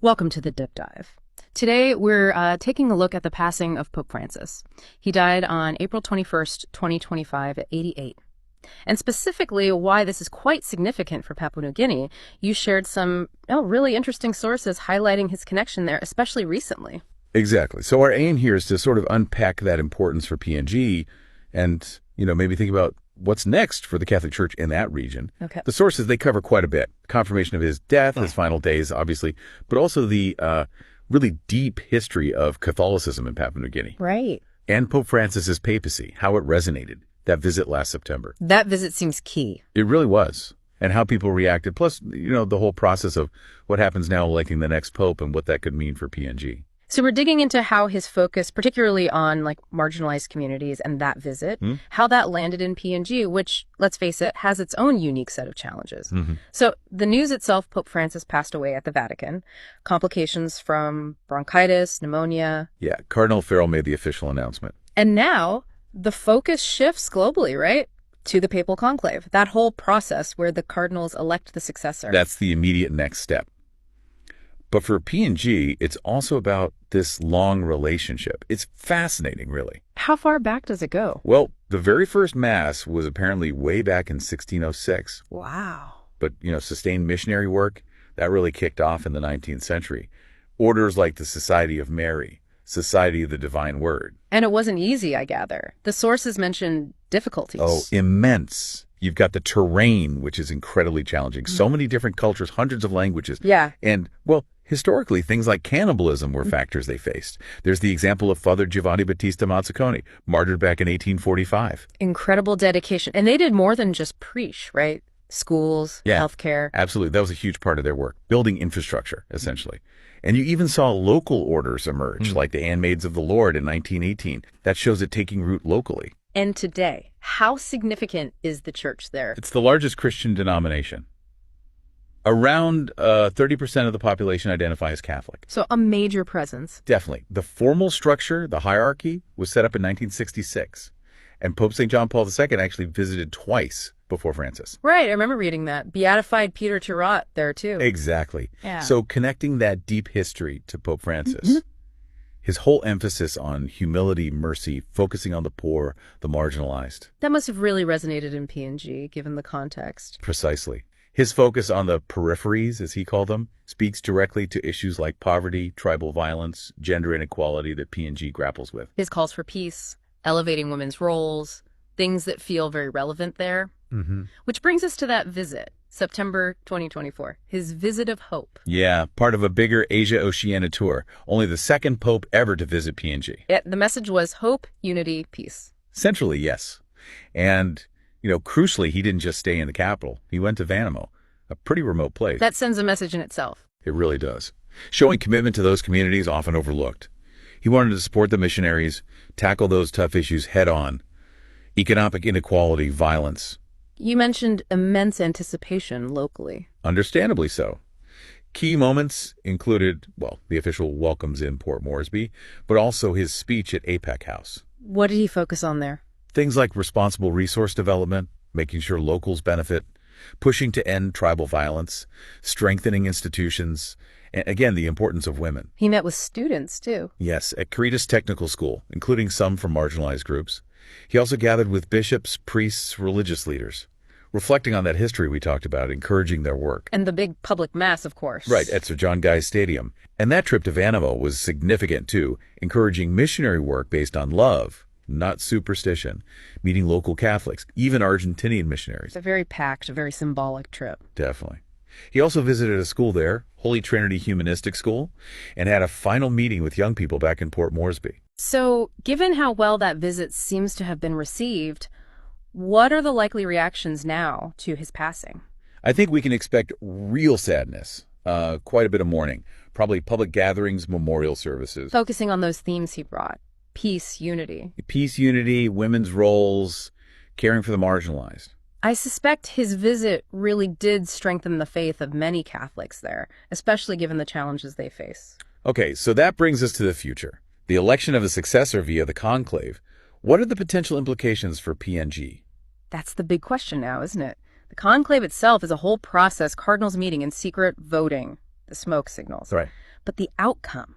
Welcome to the Dip Dive. Today, we're taking a look at the passing of Pope Francis. He died on April 21st, 2025 at 88. And specifically, why this is quite significant for Papua New Guinea, you shared some really interesting sources highlighting his connection there, especially recently. Exactly. So our aim here is to sort of unpack that importance for PNG and, maybe think about what's next for the Catholic Church in that region. Okay. The sources, they cover quite a bit. Confirmation of his death, his final days, obviously, but also the really deep history of Catholicism in Papua New Guinea. Right. And Pope Francis's papacy, how it resonated, that visit last September. That visit seems key. It really was. And how people reacted, plus, the whole process of what happens now electing the next pope and what that could mean for PNG. So we're digging into how his focus, particularly on marginalized communities and that visit, how that landed in PNG, which, let's face it, has its own unique set of challenges. So the news itself, Pope Francis passed away at the Vatican, complications from bronchitis, pneumonia. Yeah, Cardinal Farrell made the official announcement. And now the focus shifts globally, right? To the papal conclave, that whole process where the cardinals elect the successor. That's the immediate next step. But for PNG, it's also about this long relationship. It's fascinating, really. How far back does it go? Well, the very first Mass was apparently way back in 1606. Wow. But, sustained missionary work, that really kicked off in the 19th century. Orders like the Society of Mary, Society of the Divine Word. And it wasn't easy, I gather. The sources mention difficulties. Oh, immense. You've got the terrain, which is incredibly challenging. So many different cultures, hundreds of languages. Yeah. And, historically, things like cannibalism were factors they faced. There's the example of Father Giovanni Battista Mazzuconi, martyred back in 1845. Incredible dedication. And they did more than just preach, right? Schools, healthcare. Absolutely. That was a huge part of their work, building infrastructure, essentially. And you even saw local orders emerge, like the Handmaids of the Lord in 1918. That shows it taking root locally. And today, how significant is the church there? It's the largest Christian denomination. Around 30% of the population identify as Catholic. So a major presence. Definitely. The formal structure, the hierarchy, was set up in 1966. And Pope St. John Paul II actually visited twice before Francis. Right, I remember reading that. Beatified Peter Tirot there, too. Exactly. Yeah. So connecting that deep history to Pope Francis, his whole emphasis on humility, mercy, focusing on the poor, the marginalized. That must have really resonated in PNG, given the context. Precisely. His focus on the peripheries, as he called them, speaks directly to issues like poverty, tribal violence, gender inequality that PNG grapples with. His calls for peace, elevating women's roles, things that feel very relevant there. Which brings us to that visit, September 2024, his visit of hope. Yeah, part of a bigger Asia-Oceania tour, only the second pope ever to visit PNG. Yeah, the message was hope, unity, peace. Centrally, yes. And crucially, he didn't just stay in the capital. He went to Vanimo, a pretty remote place. That sends a message in itself. It really does. Showing commitment to those communities often overlooked. He wanted to support the missionaries, tackle those tough issues head on. Economic inequality, violence. You mentioned immense anticipation locally. Understandably so. Key moments included, the official welcomes in Port Moresby, but also his speech at APEC House. What did he focus on there? Things like responsible resource development, making sure locals benefit, pushing to end tribal violence, strengthening institutions, and again, the importance of women. He met with students, too. Yes, at Caritas Technical School, including some from marginalized groups. He also gathered with bishops, priests, religious leaders, reflecting on that history we talked about, encouraging their work. And the big public mass, of course. Right, at Sir John Guy's Stadium. And that trip to Vanimo was significant, too, encouraging missionary work based on love, not superstition, meeting local Catholics, even Argentinian missionaries. It's a very packed, a very symbolic trip. Definitely. He also visited a school there, Holy Trinity Humanistic School, and had a final meeting with young people back in Port Moresby. So, given how well that visit seems to have been received, what are the likely reactions now to his passing? I think we can expect real sadness, quite a bit of mourning, probably public gatherings, memorial services. Focusing on those themes he brought. Peace, unity. Peace, unity, women's roles, caring for the marginalized. I suspect his visit really did strengthen the faith of many Catholics there, especially given the challenges they face. Okay, so that brings us to the future. The election of a successor via the conclave. What are the potential implications for PNG? That's the big question now, isn't it? The conclave itself is a whole process, cardinals meeting and secret voting. the smoke signals. Right. But the outcome,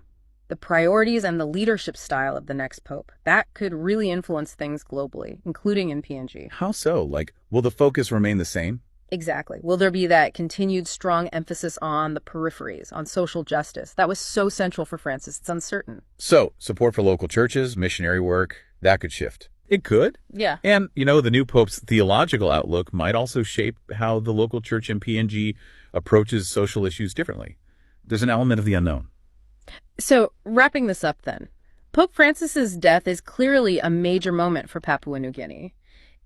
the priorities and the leadership style of the next pope, that could really influence things globally, including in PNG. How so? Like, will the focus remain the same? Exactly. Will there be that continued strong emphasis on the peripheries, on social justice? That was so central for Francis. It's uncertain. So, support for local churches, missionary work, that could shift. It could. Yeah. And, the new pope's theological outlook might also shape how the local church in PNG approaches social issues differently. There's an element of the unknown. So, wrapping this up then, Pope Francis's death is clearly a major moment for Papua New Guinea.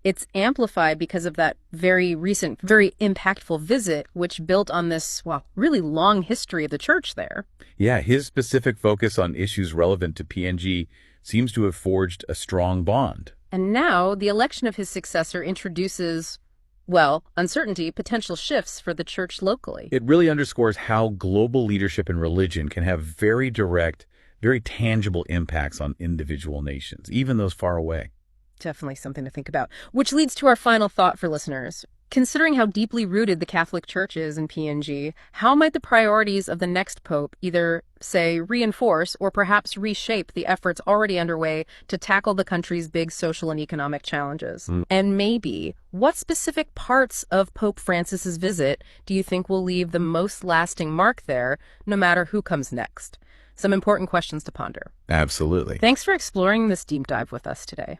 It's amplified because of that very recent, very impactful visit, which built on this, really long history of the church there. Yeah, his specific focus on issues relevant to PNG seems to have forged a strong bond. And now the election of his successor introduces, uncertainty, potential shifts for the church locally. It really underscores how global leadership in religion can have very direct, very tangible impacts on individual nations, even those far away. Definitely something to think about. Which leads to our final thought for listeners. Considering how deeply rooted the Catholic Church is in PNG, how might the priorities of the next pope either, say, reinforce or perhaps reshape the efforts already underway to tackle the country's big social and economic challenges? And maybe, what specific parts of Pope Francis's visit do you think will leave the most lasting mark there, no matter who comes next? Some important questions to ponder. Absolutely. Thanks for exploring this deep dive with us today.